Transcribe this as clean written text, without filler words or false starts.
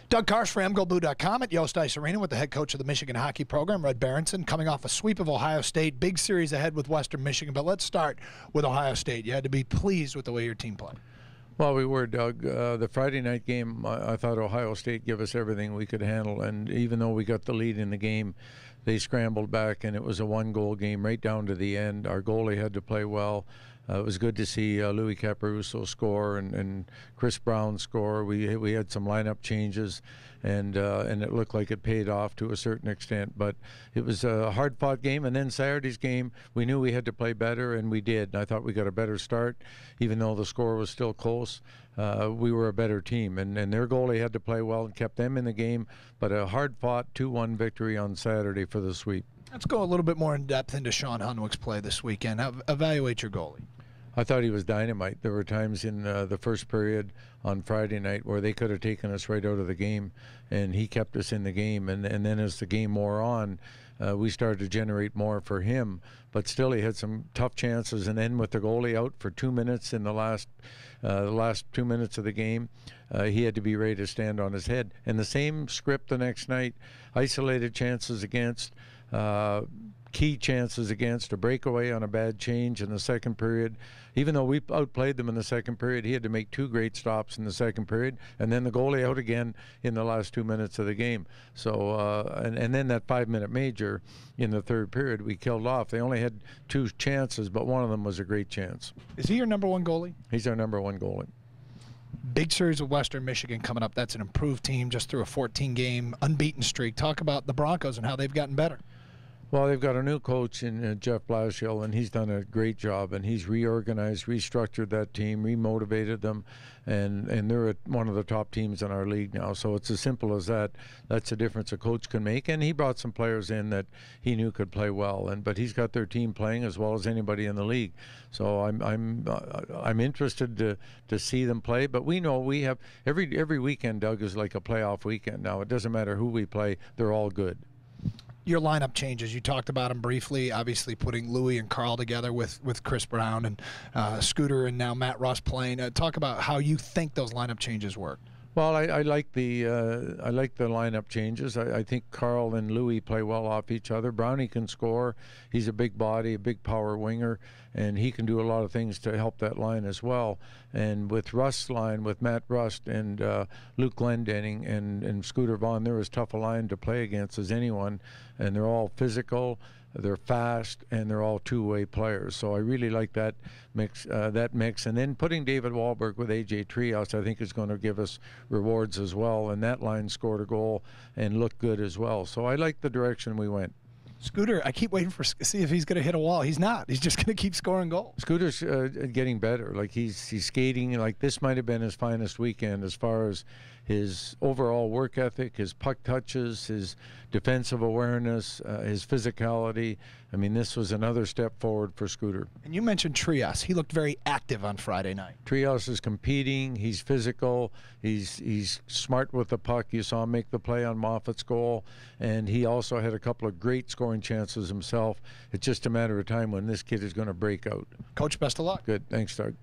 Doug Karsh for MGoBlue.com at Yost Ice Arena with the head coach of the Michigan hockey program, Red Berenson, coming off a sweep of Ohio State. Big series ahead with Western Michigan, but let's start with Ohio State. You had to be pleased with the way your team played. Well, we were, Doug. The Friday night game, I thought Ohio State gave us everything we could handle, and even though we got the lead in the game, they scrambled back, and it was a one-goal game right down to the end. Our goalie had to play well. It was good to see Louis Caparuso score and Chris Brown score. We had some lineup changes, and it looked like it paid off to a certain extent. But it was a hard-fought game. And then Saturday's game, we knew we had to play better, and we did. And I thought we got a better start, even though the score was still close. We were a better team, and their goalie had to play well and kept them in the game. But a hard-fought 2-1 victory on Saturday for the sweep. Let's go a little bit more in depth into Sean Hunwick's play this weekend. Evaluate your goalie. I thought he was dynamite. There were times in the first period on Friday night where they could have taken us right out of the game, and he kept us in the game. And then as the game wore on, we started to generate more for him. But still, he had some tough chances. And then with the goalie out for 2 minutes in the last 2 minutes of the game, he had to be ready to stand on his head. And the same script the next night, isolated chances against, key chances against, a breakaway on a bad change in the second period. Even though we outplayed them in the second period, he had to make 2 great stops in the second period, and then the goalie out again in the last 2 minutes of the game. So and then that 5-minute major in the third period we killed off. They only had 2 chances, but one of them was a great chance. Is he your number one goalie? He's our number one goalie. Big series of Western Michigan coming up. That's an improved team just through a 14-game unbeaten streak. Talk about the Broncos and how they've gotten better. Well, they've got a new coach in Jeff Blashill, and he's done a great job. And he's reorganized, restructured that team, remotivated them, and they're one of the top teams in our league now. So it's as simple as that. That's the difference a coach can make. And he brought some players in that he knew could play well. But he's got their team playing as well as anybody in the league. So I'm interested to see them play. But we know we have every weekend, Doug, is like a playoff weekend now. It doesn't matter who we play; they're all good. Your lineup changes, you talked about them briefly, obviously putting Louis and Carl together with Chris Brown and Scooter and now Matt Russ playing. Talk about how you think those lineup changes work. Well, I like the lineup changes. I think Carl and Louis play well off each other. Brownie can score. He's a big body, a big power winger, and he can do a lot of things to help that line as well. And with Russ' line, with Matt Rust and Luke Glendening and Scooter Vaughn, they're as tough a line to play against as anyone, and they're all physical. They're fast, and they're all two-way players. So I really like that mix. And then putting David Wahlberg with A.J. Trias, I think, is going to give us rewards as well. And that line scored a goal and looked good as well. So I like the direction we went. Scooter, I keep waiting see if he's going to hit a wall. He's not. He's just going to keep scoring goals. Scooter's getting better. Like he's skating. Like this might have been his finest weekend as far as his overall work ethic, his puck touches, his defensive awareness, his physicality. I mean, this was another step forward for Scooter. And you mentioned Trias. He looked very active on Friday night. Trias is competing. He's physical. He's smart with the puck. You saw him make the play on Moffat's goal, and he also had a couple of great scoring chances himself. It's just a matter of time when this kid is going to break out. Coach, best of luck. Good. Thanks, Doug.